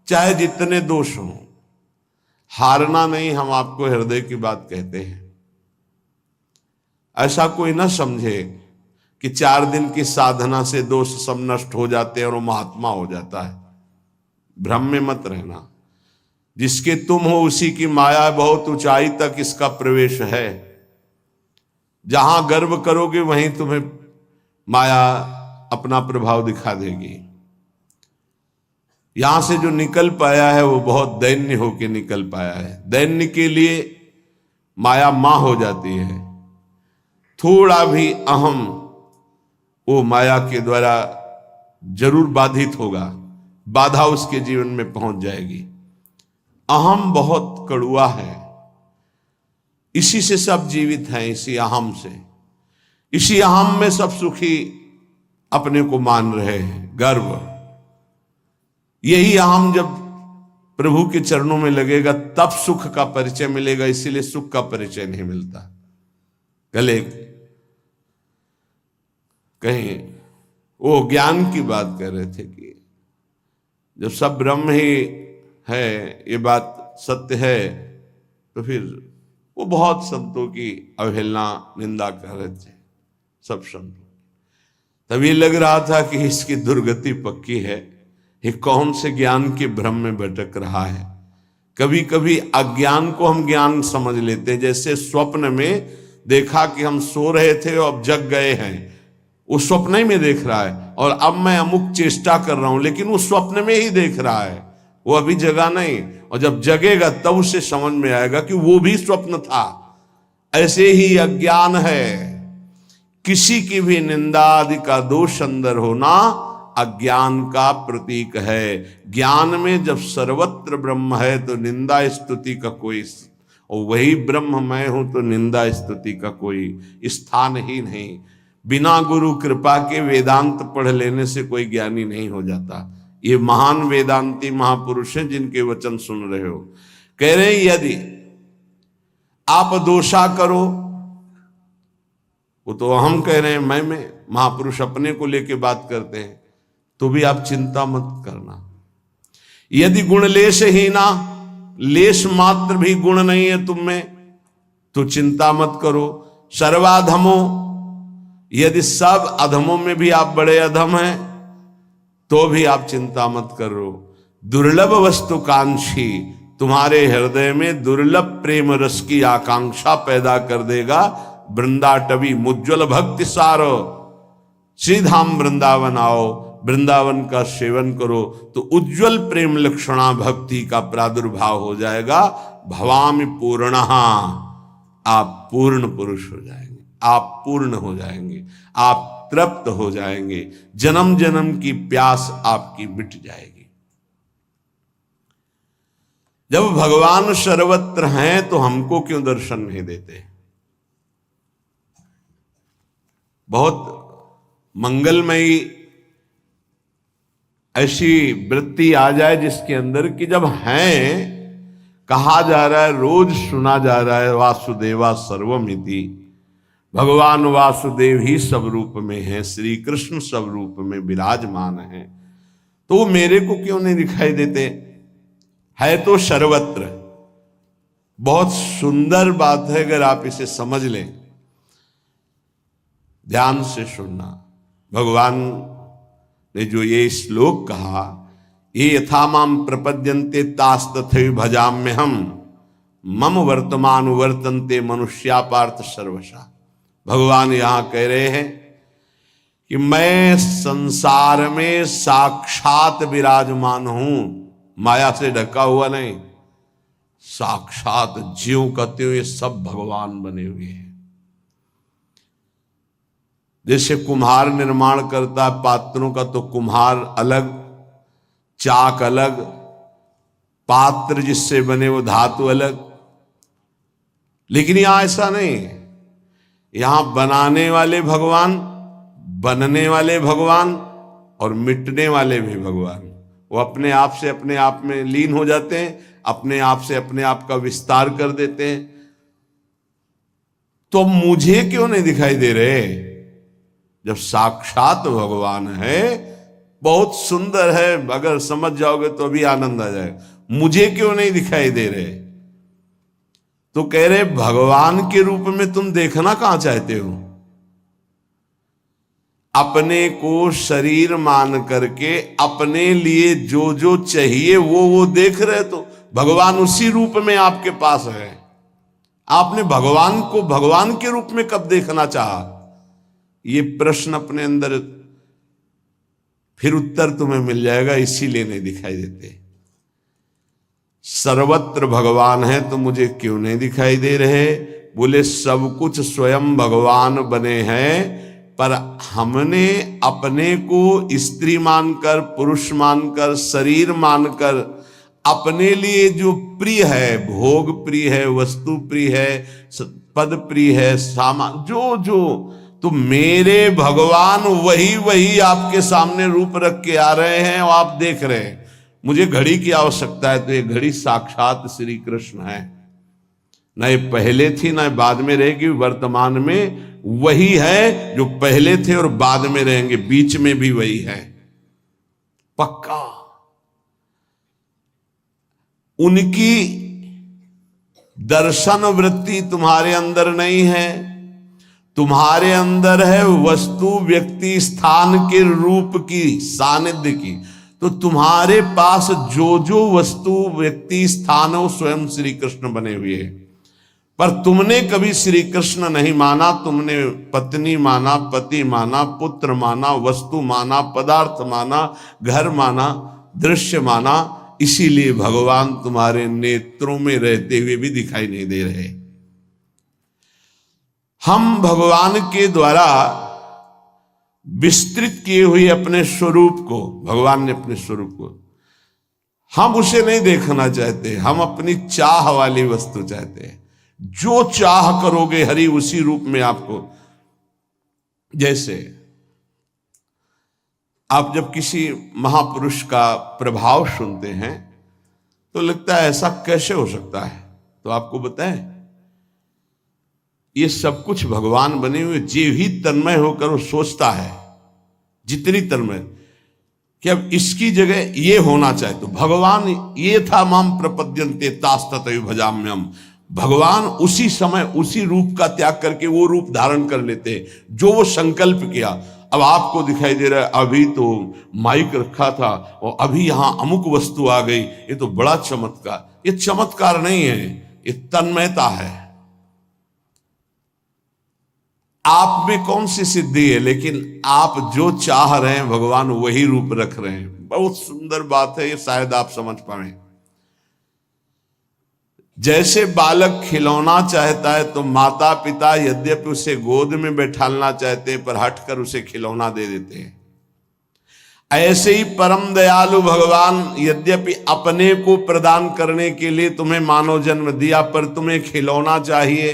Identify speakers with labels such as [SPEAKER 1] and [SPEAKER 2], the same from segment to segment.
[SPEAKER 1] चाहे जितने दोष हों, हारना नहीं। हम आपको हृदय की बात कहते हैं। ऐसा कोई ना समझे कि 4 दिन की साधना से दोष सब नष्ट हो जाते हैं और वो महात्मा हो जाता है। भ्रम में मत रहना। जिसके तुम हो उसी की माया बहुत ऊंचाई तक इसका प्रवेश है। जहां गर्व करोगे वहीं तुम्हें माया अपना प्रभाव दिखा देगी। यहां से जो निकल पाया है वो बहुत दैन्य होके निकल पाया है। दैन्य के लिए माया मां हो जाती है। थोड़ा भी अहम वो माया के द्वारा जरूर बाधित होगा, बाधा उसके जीवन में पहुंच जाएगी। अहम बहुत कड़ुआ है। इसी से सब जीवित हैं, इसी अहम से। इसी अहम में सब सुखी अपने को मान रहे हैं। गर्व, यही अहम जब प्रभु के चरणों में लगेगा तब सुख का परिचय मिलेगा। इसीलिए सुख का परिचय नहीं मिलता। कल कहीं वो ज्ञान की बात कर रहे थे कि जब सब ब्रह्म ही है, ये बात सत्य है, तो फिर वो बहुत संतों की अवहेलना निंदा कर रहे थे। सब संतों, तभी लग रहा था कि इसकी दुर्गति पक्की है। ये कौन से ज्ञान के भ्रम में भटक रहा है। कभी कभी अज्ञान को हम ज्ञान समझ लेते हैं। जैसे स्वप्न में देखा कि हम सो रहे थे और अब जग गए हैं, वो स्वप्न ही में देख रहा है। और अब मैं अमुक चेष्टा कर रहा हूं, लेकिन वो स्वप्न में ही देख रहा है, वो अभी जगा नहीं। और जब जगेगा तब उसे समझ में आएगा कि वो भी स्वप्न था। ऐसे ही अज्ञान है। किसी की भी निंदा आदि का दोष अंदर होना अज्ञान का प्रतीक है। ज्ञान में जब सर्वत्र ब्रह्म है तो निंदा स्तुति का कोई, और वही ब्रह्म मैं हूं तो निंदा स्तुति का कोई स्थान ही नहीं। बिना गुरु कृपा के वेदांत पढ़ लेने से कोई ज्ञानी नहीं हो जाता। ये महान वेदांती महापुरुष हैं जिनके वचन सुन रहे हो। कह रहे हैं यदि आप दोषा करो, वो तो हम कह रहे हैं मैं महापुरुष अपने को लेके बात करते हैं, तो भी आप चिंता मत करना। यदि गुण लेश ही ना, लेश मात्र भी गुण नहीं है तुम में, तो चिंता मत करो। सर्वाधमो, यदि सब अधमों में भी आप बड़े अधम हैं तो भी आप चिंता मत करो। दुर्लभ वस्तु कांक्षी, तुम्हारे हृदय में दुर्लभ प्रेम रस की आकांक्षा पैदा कर देगा। वृंदाटवी मुज्ज्वल भक्ति सारो, श्रीधाम वृंदावन आओ, वृंदावन का सेवन करो तो उज्जवल प्रेम लक्षणा भक्ति का प्रादुर्भाव हो जाएगा। भवामि पूर्णः, आप पूर्ण पुरुष हो जाएंगे, आप पूर्ण हो जाएंगे, आप तृप्त हो जाएंगे। जन्म जन्म की प्यास आपकी मिट जाएगी। जब भगवान सर्वत्र हैं तो हमको क्यों दर्शन नहीं देते। बहुत मंगलमयी ऐसी वृत्ति आ जाए जिसके अंदर कि जब हैं, कहा जा रहा है, रोज सुना जा रहा है, वासुदेवा सर्वमिति, भगवान वासुदेव ही सब रूप में हैं, श्री कृष्ण सब रूप में विराजमान हैं, तो वो मेरे को क्यों नहीं दिखाई देते। है तो सर्वत्र। बहुत सुंदर बात है, अगर आप इसे समझ लें, ध्यान से सुनना। भगवान ने जो ये श्लोक कहा, ये यथा माम प्रपद्यन्ते तास्तथैव भजाम्यहम् मम वर्तमान वर्तन्ते मनुष्या पार्थ सर्वशा। भगवान यहां कह रहे हैं कि मैं संसार में साक्षात विराजमान हूं, माया से ढका हुआ नहीं। साक्षात ज्यों कहते हुए सब भगवान बने हुए हैं। जैसे कुम्हार निर्माण करता है पात्रों का, तो कुम्हार अलग, चाक अलग, पात्र जिससे बने वो धातु अलग। लेकिन यहां ऐसा नहीं। यहां बनाने वाले भगवान, बनने वाले भगवान और मिटने वाले भी भगवान। वो अपने आप से अपने आप में लीन हो जाते हैं, अपने आप से अपने आप का विस्तार कर देते हैं। तो मुझे क्यों नहीं दिखाई दे रहे। जब साक्षात भगवान है, बहुत सुंदर है, अगर समझ जाओगे तो अभी आनंद आ जाएगा, मुझे क्यों नहीं दिखाई दे रहे? तो कह रहे भगवान के रूप में तुम देखना कहां चाहते हो? अपने को शरीर मान करके अपने लिए जो जो चाहिए वो देख रहे, तो भगवान उसी रूप में आपके पास है। आपने भगवान को भगवान के रूप में कब देखना चाहा? ये प्रश्न अपने अंदर, फिर उत्तर तुम्हें मिल जाएगा, इसीलिए नहीं दिखाई देते। सर्वत्र भगवान है तो मुझे क्यों नहीं दिखाई दे रहे? बोले सब कुछ स्वयं भगवान बने हैं, पर हमने अपने को स्त्री मानकर, पुरुष मानकर, शरीर मानकर अपने लिए जो प्रिय है, भोग प्रिय है, वस्तु प्रिय है, पद प्रिय है, सामान जो जो, तो मेरे भगवान वही वही आपके सामने रूप रख के आ रहे हैं और आप देख रहे हैं। मुझे घड़ी की आवश्यकता है, तो ये घड़ी साक्षात श्री कृष्ण है, न ये पहले थी न बाद में रहेगी, वर्तमान में वही है जो पहले थे और बाद में रहेंगे, बीच में भी वही है, पक्का। उनकी दर्शन वृत्ति तुम्हारे अंदर नहीं है, तुम्हारे अंदर है वस्तु, व्यक्ति, स्थान के रूप की, सानिध्य की। तो तुम्हारे पास जो जो वस्तु, व्यक्ति, स्थान हो, स्वयं श्री कृष्ण बने हुए हैं, पर तुमने कभी श्री कृष्ण नहीं माना। तुमने पत्नी माना, पति माना, पुत्र माना, वस्तु माना, पदार्थ माना, घर माना, दृश्य माना, इसीलिए भगवान तुम्हारे नेत्रों में रहते हुए भी दिखाई नहीं दे रहे। हम भगवान के द्वारा विस्तृत किए हुए अपने स्वरूप को, भगवान ने अपने स्वरूप को, हम उसे नहीं देखना चाहते, हम अपनी चाह वाली वस्तु चाहते हैं। जो चाह करोगे हरि उसी रूप में आपको। जैसे आप जब किसी महापुरुष का प्रभाव सुनते हैं तो लगता है ऐसा कैसे हो सकता है, तो आपको बताएं, ये सब कुछ भगवान बने हुए। जे भी तन्मय होकर वो सोचता है, जितनी तन्मय, कि अब इसकी जगह ये होना चाहिए, तो भगवान ये था, माम प्रपद्यन्ते तास्ततयो भजाम्यहम्। भगवान उसी समय उसी रूप का त्याग करके वो रूप धारण कर लेते जो वो संकल्प किया। अब आपको दिखाई दे रहा है अभी तो माइक रखा था और अभी यहां अमुक वस्तु आ गई, ये तो बड़ा चमत्कार। ये चमत्कार नहीं है, ये तन्मयता है। आप में कौन सी सिद्धि है, लेकिन आप जो चाह रहे हैं भगवान वही रूप रख रहे हैं। बहुत सुंदर बात है, ये शायद आप समझ पाए। जैसे बालक खिलौना चाहता है तो माता पिता यद्यपि उसे गोद में बैठालना चाहते हैं, पर हटकर उसे खिलौना दे देते हैं। ऐसे ही परम दयालु भगवान यद्यपि अपने को प्रदान करने के लिए तुम्हें मानव जन्म दिया, पर तुम्हें खिलौना चाहिए,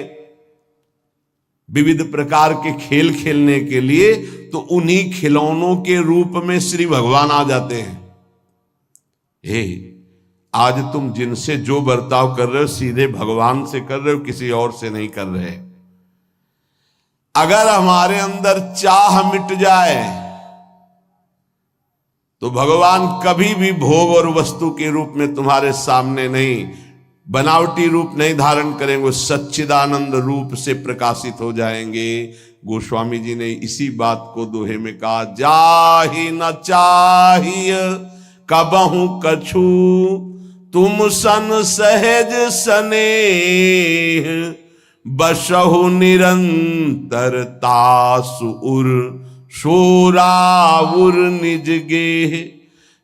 [SPEAKER 1] विविध प्रकार के खेल खेलने के लिए, तो उन्हीं खिलौनों के रूप में श्री भगवान आ जाते हैं। आज तुम जिनसे जो बर्ताव कर रहे हो सीधे भगवान से कर रहे हो, किसी और से नहीं कर रहे। अगर हमारे अंदर चाह मिट जाए तो भगवान कभी भी भोग और वस्तु के रूप में तुम्हारे सामने नहीं, बनावटी रूप नहीं धारण करेंगे, सच्चिदानंद रूप से प्रकाशित हो जाएंगे। गोस्वामी जी ने इसी बात को दोहे में कहा, जाहि न चाहिए कबहु कछु, तुम सन सहज स्नेह, बसहु निरंतर तासु उर, शोरावुर निज गेह।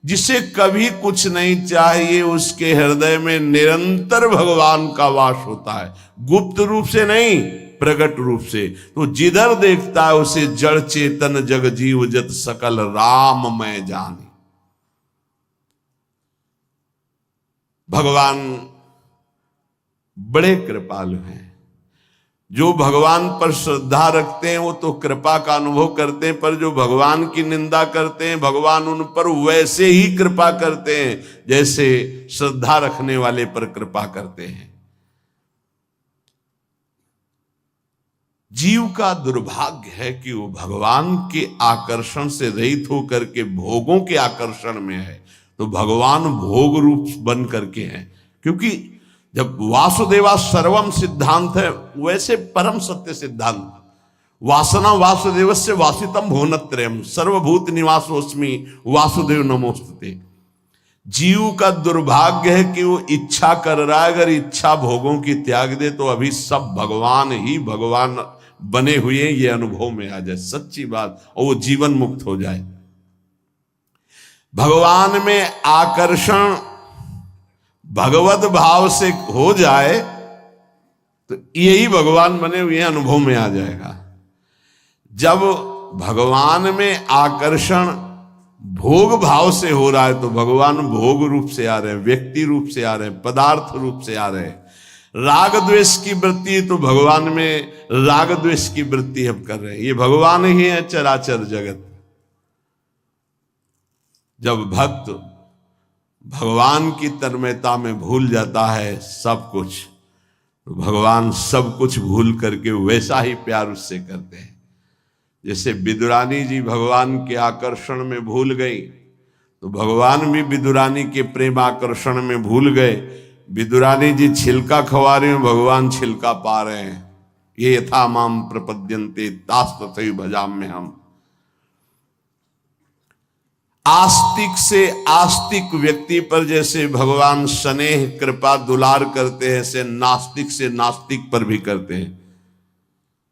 [SPEAKER 1] जिसे कभी कुछ नहीं चाहिए उसके हृदय में निरंतर भगवान का वास होता है, गुप्त रूप से नहीं, प्रकट रूप से। तो जिधर देखता है उसे जड़ चेतन जग जीव जत सकल राम मैं जानी। भगवान बड़े कृपालु हैं। जो भगवान पर श्रद्धा रखते हैं वो तो कृपा का अनुभव करते हैं, पर जो भगवान की निंदा करते हैं भगवान उन पर वैसे ही कृपा करते हैं जैसे श्रद्धा रखने वाले पर कृपा करते हैं। जीव का दुर्भाग्य है कि वो भगवान के आकर्षण से रहित होकर के भोगों के आकर्षण में है। तो भगवान भोग रूप बन करके हैं, क्योंकि जब वासुदेवा सर्वम सिद्धांत है, वैसे परम सत्य सिद्धांत वासना वासुदेवस्य वासितम भुवनत्रयम् सर्वभूत निवासोस्मि वासुदेव नमोस्तुते। जीव का दुर्भाग्य है कि वो इच्छा कर रहा है, अगर इच्छा भोगों की त्याग दे तो अभी सब भगवान ही भगवान बने हुए ये अनुभव में आ जाए, सच्ची बात, और वो जीवन मुक्त हो जाए। भगवान में आकर्षण भगवत भाव से हो जाए तो यही भगवान बने हुए अनुभव में आ जाएगा। जब भगवान में आकर्षण भोग भाव से हो रहा है तो भगवान भोग रूप से आ रहे हैं, व्यक्ति रूप से आ रहे हैं, पदार्थ रूप से आ रहे हैं। राग द्वेष की वृत्ति तो भगवान में राग द्वेष की वृत्ति हम कर रहे हैं, ये भगवान ही है चराचर जगत। जब भक्त भगवान की तन्मयता में भूल जाता है सब कुछ, तो भगवान सब कुछ भूल करके वैसा ही प्यार उससे करते हैं। जैसे विदुरानी जी भगवान के आकर्षण में भूल गई, तो भगवान भी विदुरानी के प्रेम आकर्षण में भूल गए। विदुरानी जी छिलका खवा रहे हैं, भगवान छिलका पा रहे हैं। ये यथा माम प्रपद्यन्ते तास तथैव भजाम्य हम। आस्तिक से आस्तिक व्यक्ति पर जैसे भगवान स्नेह कृपा दुलार करते हैं, ऐसे नास्तिक से नास्तिक पर भी करते हैं।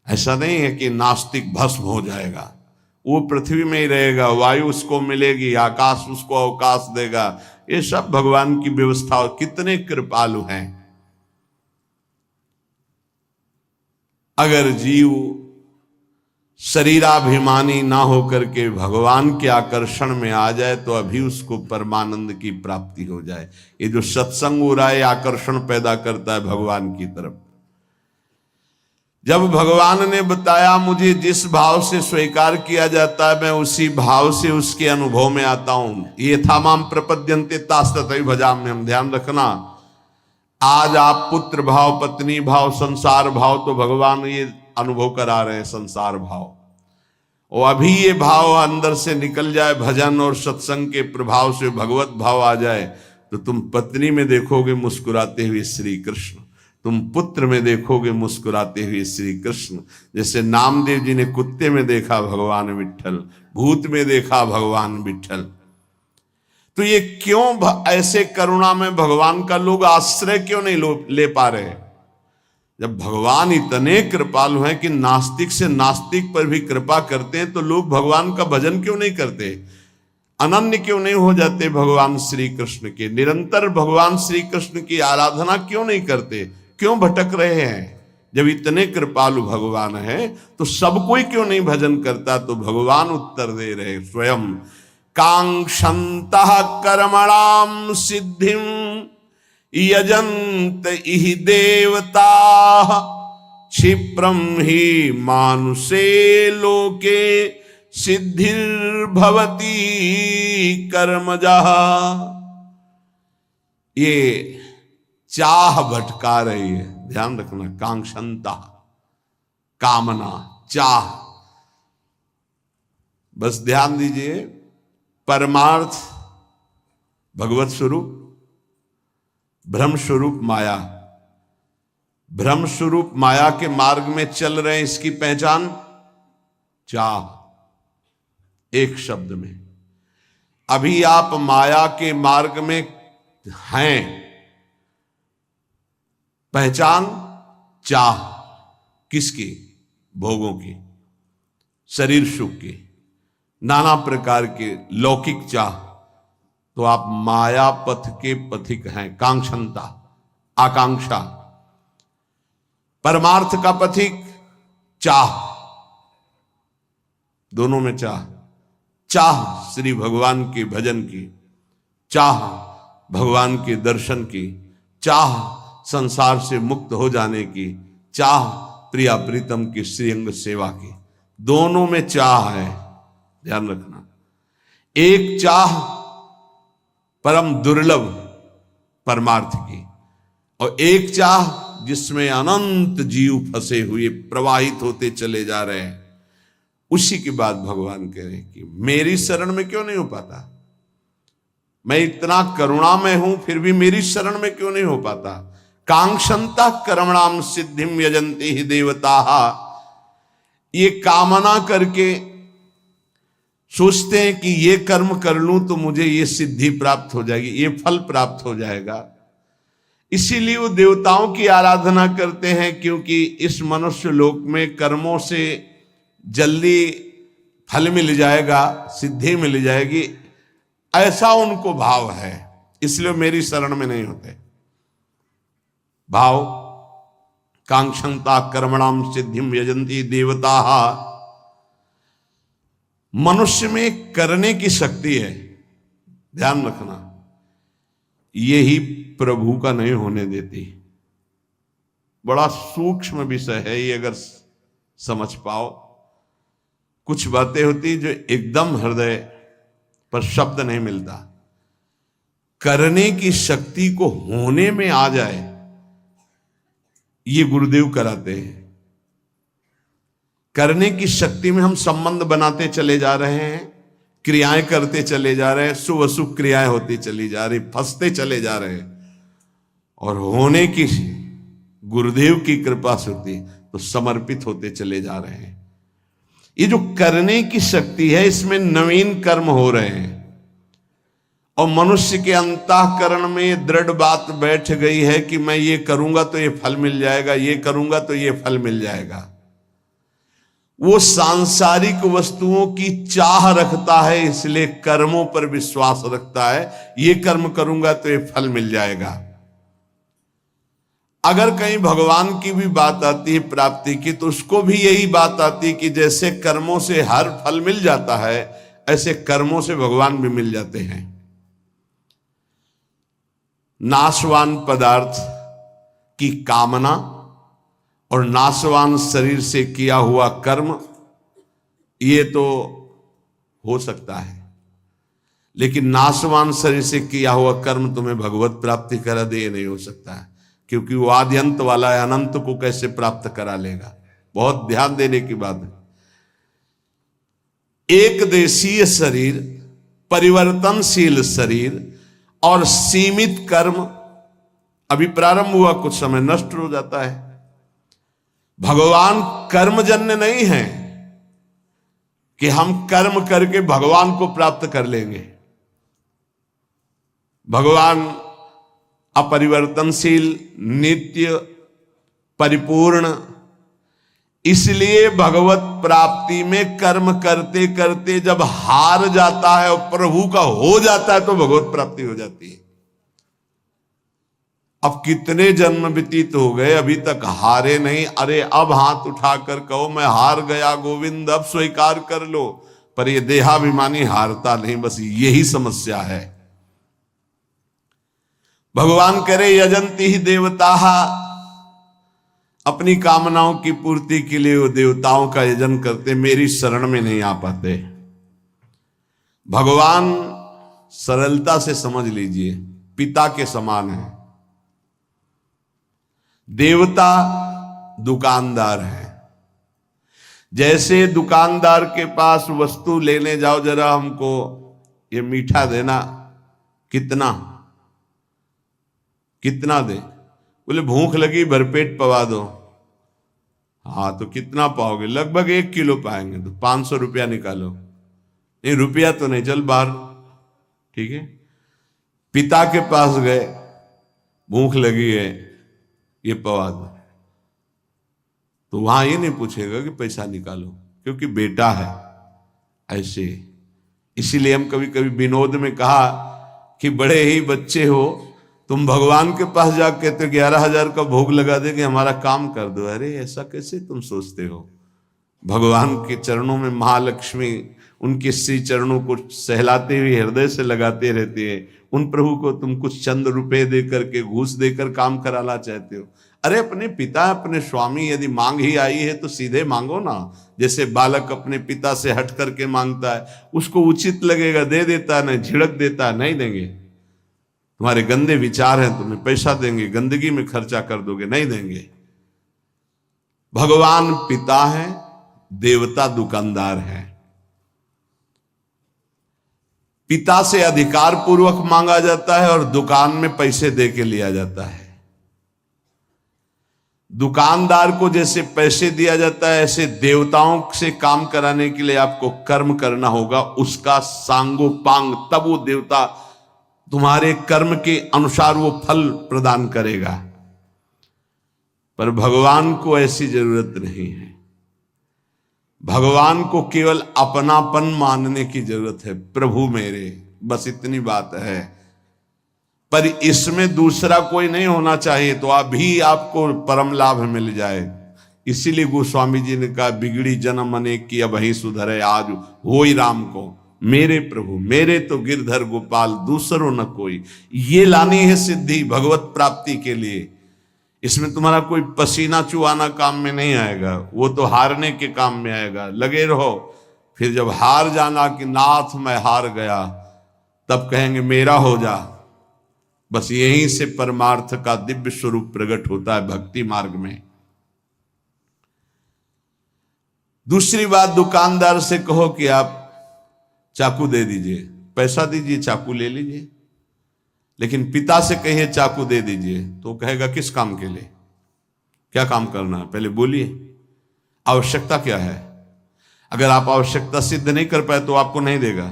[SPEAKER 1] ऐसा नहीं है कि नास्तिक भस्म हो जाएगा, वो पृथ्वी में ही रहेगा, वायु उसको मिलेगी, आकाश उसको अवकाश देगा। ये सब भगवान की व्यवस्था, कितने कृपालु हैं। अगर जीव शरीराभिमानी ना होकर के भगवान के आकर्षण में आ जाए तो अभी उसको परमानंद की प्राप्ति हो जाए। ये जो सत्संग हो रहा है आकर्षण पैदा करता है भगवान की तरफ। जब भगवान ने बताया मुझे जिस भाव से स्वीकार किया जाता है मैं उसी भाव से उसके अनुभव में आता हूं, ये था माम प्रपद्यन्ते तास तथैव भजाम्यहम्। ध्यान रखना, आज आप पुत्र भाव, पत्नी भाव, संसार भाव, तो भगवान ये अनुभव करा रहे हैं संसार भाव। और अभी ये भाव अंदर से निकल जाए, भजन और सत्संग के प्रभाव से भगवत भाव आ जाए, तो तुम पत्नी में देखोगे मुस्कुराते हुए श्री कृष्ण, तुम पुत्र में देखोगे मुस्कुराते हुए श्री कृष्ण। जैसे नामदेव जी ने कुत्ते में देखा भगवान विट्ठल, भूत में देखा भगवान विट्ठल। तो ये क्यों ऐसे करुणा में भगवान का लोग आश्रय क्यों नहीं ले पा रहे? जब भगवान इतने कृपालु हैं कि नास्तिक से नास्तिक पर भी कृपा करते हैं, तो लोग भगवान का भजन क्यों नहीं करते? अनन्य क्यों नहीं हो जाते भगवान श्री कृष्ण के? निरंतर भगवान श्री कृष्ण की आराधना क्यों नहीं करते? क्यों भटक रहे हैं? जब इतने कृपालु भगवान है तो सब कोई क्यों नहीं भजन करता? तो भगवान उत्तर दे रहे स्वयं, कांक्षन्तः कर्मणां सिद्धिं यजन्त इहि देवताः क्षिप्रं हि मानुषे लोके सिद्धिर्भवति कर्मजः। ये चाह भटका रही है, ध्यान रखना। कांक्षन्ता, कामना, चाह। बस ध्यान दीजिए, परमार्थ भगवत स्वरूप, ब्रह्म स्वरूप माया। ब्रह्म स्वरूप माया के मार्ग में चल रहे हैं, इसकी पहचान चाह। एक शब्द में, अभी आप माया के मार्ग में हैं, पहचान चाह। किसकी? भोगों की, शरीर सुख की, नाना प्रकार के लौकिक चाह। तो आप माया पथ के पथिक हैं। कांक्षंता, आकांक्षा। परमार्थ का पथिक चाह, दोनों में चाह। चाह श्री भगवान के भजन की, चाह भगवान के दर्शन की, चाह संसार से मुक्त हो जाने की, चाह प्रिया प्रीतम की श्रीअंग सेवा की। दोनों में चाह है, ध्यान रखना। एक चाह परम दुर्लभ परमार्थ की, और एक चाह जिसमें अनंत जीव फंसे हुए प्रवाहित होते चले जा रहे हैं, उसी की बात भगवान कह रहे हैं कि मेरी शरण में क्यों नहीं हो पाता। मैं इतना करुणा में हूं फिर भी मेरी शरण में क्यों नहीं हो पाता। कांक्षंता कर्मणाम सिद्धिम यजंती ही देवता, ये कामना करके सोचते हैं कि ये कर्म कर लूं तो मुझे ये सिद्धि प्राप्त हो जाएगी, ये फल प्राप्त हो जाएगा। इसीलिए वो देवताओं की आराधना करते हैं, क्योंकि इस मनुष्य लोक में कर्मों से जल्दी फल मिल जाएगा, सिद्धि मिल जाएगी, ऐसा उनको भाव है। इसलिए मेरी शरण में नहीं होते। भाव कांक्षंता कर्मणाम सिद्धिम यजंती देवता, मनुष्य में करने की शक्ति है, ध्यान रखना, यही प्रभु का नहीं होने देती। बड़ा सूक्ष्म विषय है ये, अगर समझ पाओ। कुछ बातें होती जो एकदम हृदय पर शब्द नहीं मिलता, करने की शक्ति को होने में आ जाए, ये गुरुदेव कराते हैं। करने की शक्ति में हम संबंध बनाते चले जा रहे हैं, क्रियाएं करते चले जा रहे हैं, शुभ अशुभ क्रियाएं होती चली जा रही, फंसते चले जा रहे हैं, और होने की गुरुदेव की कृपा से होती तो समर्पित होते चले जा रहे हैं। ये जो करने की शक्ति है, इसमें नवीन कर्म हो रहे हैं, और मनुष्य के अंतःकरण में दृढ़ बात बैठ गई है कि मैं ये करूंगा तो ये फल मिल जाएगा, ये करूंगा तो ये फल मिल जाएगा। वो सांसारिक वस्तुओं की चाह रखता है, इसलिए कर्मों पर विश्वास रखता है, ये कर्म करूंगा तो ये फल मिल जाएगा। अगर कहीं भगवान की भी बात आती है प्राप्ति की, तो उसको भी यही बात आती है कि जैसे कर्मों से हर फल मिल जाता है, ऐसे कर्मों से भगवान भी मिल जाते हैं। नाशवान पदार्थ की कामना और नाशवान शरीर से किया हुआ कर्म, ये तो हो सकता है, लेकिन नाशवान शरीर से किया हुआ कर्म तुम्हें भगवत प्राप्ति करा दे, ये नहीं हो सकता है, क्योंकि वो आदि अंत वाला है, अनंत को कैसे प्राप्त करा लेगा। बहुत ध्यान देने की बात है। एक देशीय शरीर, परिवर्तनशील शरीर और सीमित कर्म अभी प्रारंभ हुआ, कुछ समय नष्ट हो जाता है। भगवान कर्मजन्य नहीं है कि हम कर्म करके भगवान को प्राप्त कर लेंगे। भगवान अपरिवर्तनशील, नित्य, परिपूर्ण, इसलिए भगवत प्राप्ति में कर्म करते करते जब हार जाता है और प्रभु का हो जाता है तो भगवत प्राप्ति हो जाती है। अब कितने जन्म व्यतीत हो गए, अभी तक हारे नहीं। अरे अब हाथ उठाकर कहो मैं हार गया गोविंद, अब स्वीकार कर लो। पर ये देहाभिमानी हारता नहीं, बस यही समस्या है। भगवान करे यजंती ही देवता, अपनी कामनाओं की पूर्ति के लिए वो देवताओं का यजन करते, मेरी शरण में नहीं आ पाते। भगवान सरलता से समझ लीजिए पिता के समान है, देवता दुकानदार है। जैसे दुकानदार के पास वस्तु लेने जाओ, जरा हमको ये मीठा देना, कितना कितना दे, बोले भूख लगी भरपेट पवा दो। हाँ तो कितना पाओगे, लगभग 1 किलो पाएंगे, तो 500 रुपया निकालो। नहीं रुपया तो नहीं, चल बाहर, ठीक है। पिता के पास गए, भूख लगी है, ये पवा दो, तो वहां ये नहीं पूछेगा कि पैसा निकालो, क्योंकि बेटा है। ऐसे इसीलिए हम कभी कभी विनोद में कहा कि बड़े ही बच्चे हो तुम, भगवान के पास जाके तो 11,000 का भोग लगा दे कि हमारा काम कर दो। अरे ऐसा कैसे तुम सोचते हो। भगवान के चरणों में महालक्ष्मी उनके श्री चरणों को सहलाते हुए हृदय से लगाते रहते हैं। उन प्रभु को तुम कुछ चंद रुपए दे करके, घूस देकर काम कराना चाहते हो। अरे अपने पिता, अपने स्वामी, यदि मांग ही आई है तो सीधे मांगो ना। जैसे बालक अपने पिता से हट करके मांगता है, उसको उचित लगेगा दे देता है, नहीं झिड़क देता है, नहीं देंगे। तुम्हारे गंदे विचार हैं, तुम्हें पैसा देंगे, गंदगी में खर्चा कर दोगे, नहीं देंगे। भगवान पिता है, देवता दुकानदार है। पिता से अधिकार पूर्वक मांगा जाता है और दुकान में पैसे दे के लिया जाता है। दुकानदार को जैसे पैसे दिया जाता है, ऐसे देवताओं से काम कराने के लिए आपको कर्म करना होगा, उसका सांगोपांग, तब वो देवता तुम्हारे कर्म के अनुसार वो फल प्रदान करेगा। पर भगवान को ऐसी जरूरत नहीं है। भगवान को केवल अपनापन मानने की जरूरत है, प्रभु मेरे, बस इतनी बात है। पर इसमें दूसरा कोई नहीं होना चाहिए, तो अभी आपको परम लाभ मिल जाए। इसीलिए गोस्वामी जी ने कहा, बिगड़ी जन्म अनेक की अब ही सुधरे, आज होई राम को मेरे प्रभु, मेरे तो गिरधर गोपाल, दूसरों न कोई। ये लानी है सिद्धि भगवत प्राप्ति के लिए। इसमें तुम्हारा कोई पसीना चुहाना काम में नहीं आएगा, वो तो हारने के काम में आएगा। लगे रहो, फिर जब हार जाना कि नाथ मैं हार गया, तब कहेंगे मेरा हो जा। बस यहीं से परमार्थ का दिव्य स्वरूप प्रकट होता है भक्ति मार्ग में। दूसरी बात, दुकानदार से कहो कि आप चाकू दे दीजिए, पैसा दीजिए, चाकू ले लीजिए। लेकिन पिता से कहिए चाकू दे दीजिए, तो कहेगा किस काम के लिए, क्या काम करना है, पहले बोलिए, आवश्यकता क्या है। अगर आप आवश्यकता सिद्ध नहीं कर पाए तो आपको नहीं देगा।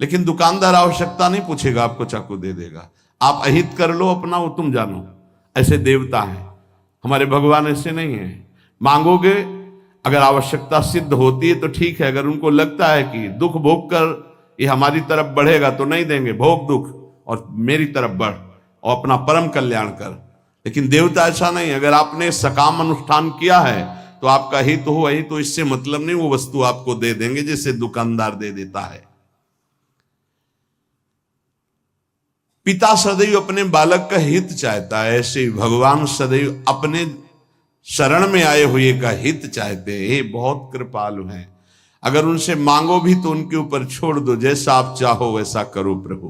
[SPEAKER 1] लेकिन दुकानदार आवश्यकता नहीं पूछेगा, आपको चाकू दे देगा। आप अहित कर लो अपना, वो तुम जानो। ऐसे देवता हैं हमारे, भगवान ऐसे नहीं है। मांगोगे, अगर आवश्यकता सिद्ध होती है तो ठीक है। अगर उनको लगता है कि दुख भोग कर ये हमारी तरफ बढ़ेगा तो नहीं देंगे, भोग दुख और मेरी तरफ बढ़ और अपना परम कल्याण कर। लेकिन देवता ऐसा नहीं। अगर आपने सकाम अनुष्ठान किया है तो आपका हित हो, वही तो इससे मतलब नहीं, वो वस्तु आपको दे देंगे जैसे दुकानदार दे देता है। पिता सदैव अपने बालक का हित चाहता है, ऐसे ही भगवान सदैव अपने शरण में आए हुए का हित चाहते हैं। ये बहुत कृपालु हैं। अगर उनसे मांगो भी तो उनके ऊपर छोड़ दो, जैसा आप चाहो वैसा करो प्रभु।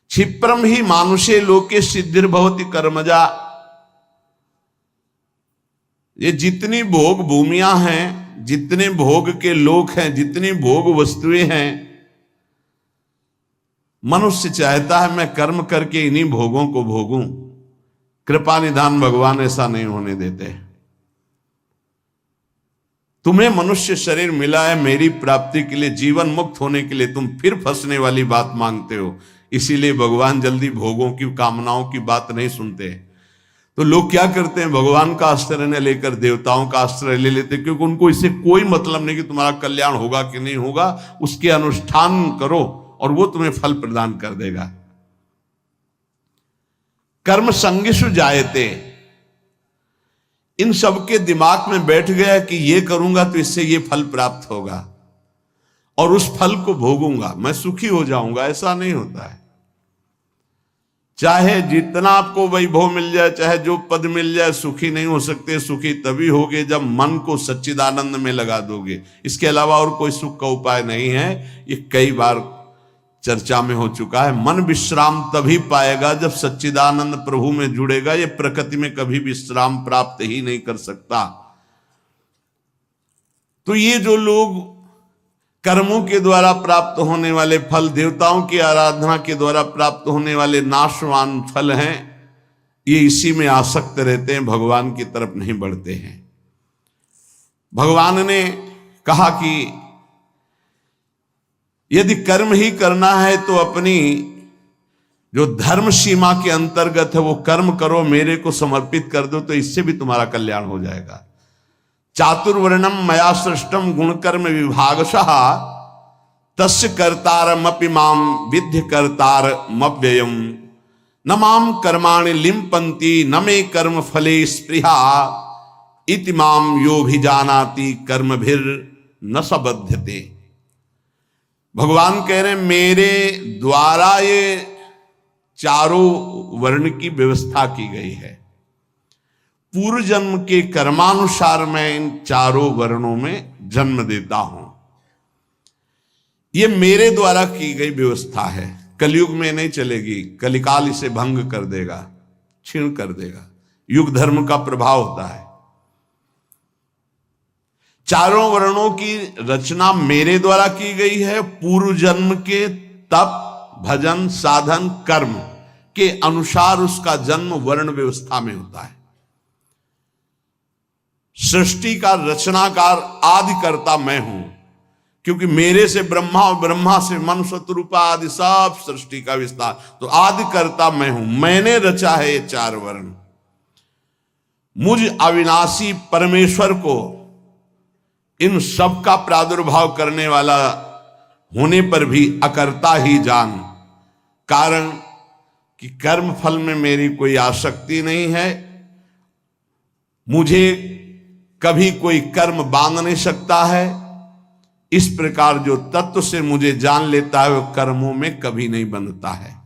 [SPEAKER 1] क्षिप्रम ही मानुषे लोके सिद्धिर्भवति कर्मजा। ये जितनी भोग भूमियां हैं, जितने भोग के लोक हैं, जितनी भोग वस्तुएं हैं, मनुष्य चाहता है मैं कर्म करके इन्हीं भोगों को भोगूं। कृपा निधान भगवान ऐसा नहीं होने देते। तुम्हें मनुष्य शरीर मिला है मेरी प्राप्ति के लिए, जीवन मुक्त होने के लिए, तुम फिर फंसने वाली बात मांगते हो। इसीलिए भगवान जल्दी भोगों की, कामनाओं की बात नहीं सुनते। तो लोग क्या करते हैं, भगवान का आश्रय न लेकर देवताओं का आश्रय ले लेते, क्योंकि उनको इससे कोई मतलब नहीं कि तुम्हारा कल्याण होगा कि नहीं होगा। उसके अनुष्ठान करो और वो तुम्हें फल प्रदान कर देगा। कर्म संगिषु जायते, इन सबके दिमाग में बैठ गया कि ये करूंगा तो इससे ये फल प्राप्त होगा और उस फल को भोगूंगा, मैं सुखी हो जाऊंगा। ऐसा नहीं होता है। चाहे जितना आपको वैभव मिल जाए, चाहे जो पद मिल जाए, सुखी नहीं हो सकते। सुखी तभी होगे जब मन को सच्चिदानंद में लगा दोगे। इसके अलावा और कोई सुख का उपाय नहीं है। ये कई बार चर्चा में हो चुका है। मन विश्राम तभी पाएगा जब सच्चिदानंद प्रभु में जुड़ेगा। ये प्रकृति में कभी विश्राम प्राप्त ही नहीं कर सकता। तो ये जो लोग कर्मों के द्वारा प्राप्त होने वाले फल, देवताओं की आराधना के द्वारा प्राप्त होने वाले नाशवान फल हैं, ये इसी में आसक्त रहते हैं, भगवान की तरफ नहीं बढ़ते हैं। भगवान ने कहा कि यदि कर्म ही करना है तो अपनी जो धर्म सीमा के अंतर्गत है वो कर्म करो, मेरे को समर्पित कर दो, तो इससे भी तुम्हारा कल्याण हो जाएगा। चातुर्वर्णम मया सृष्टम गुणकर्म विभागशः तस्य कर्तारमपि माम विद्य कर्तारमव्ययम् न माम कर्माणि लिम्पन्ति न मे कर्म फले स्पृहा इति माम योभिजानाति कर्मभिर न सबध्यते। भगवान कह रहे हैं मेरे द्वारा ये चारों वर्ण की व्यवस्था की गई है। पूर्व जन्म के कर्मानुसार मैं इन चारों वर्णों में जन्म देता हूं। ये मेरे द्वारा की गई व्यवस्था है। कलयुग में नहीं चलेगी, कलिकाल इसे भंग कर देगा, क्षीण कर देगा। युग धर्म का प्रभाव होता है। चारों वर्णों की रचना मेरे द्वारा की गई है, पूर्व जन्म के तप, भजन, साधन, कर्म के अनुसार उसका जन्म वर्ण व्यवस्था में होता है। सृष्टि का रचनाकार आदिकर्ता मैं हूं, क्योंकि मेरे से ब्रह्मा और ब्रह्मा से मनुष्य रूपा आदि सब सृष्टि का विस्तार, तो आदिकर्ता मैं हूं। मैंने रचा है ये चार वर्ण। मुझ अविनाशी परमेश्वर को इन सब का प्रादुर्भाव करने वाला होने पर भी अकर्ता ही जान, कारण कि कर्म फल में मेरी कोई आसक्ति नहीं है। मुझे कभी कोई कर्म बांध नहीं सकता है। इस प्रकार जो तत्व से मुझे जान लेता है वो कर्मों में कभी नहीं बंधता है।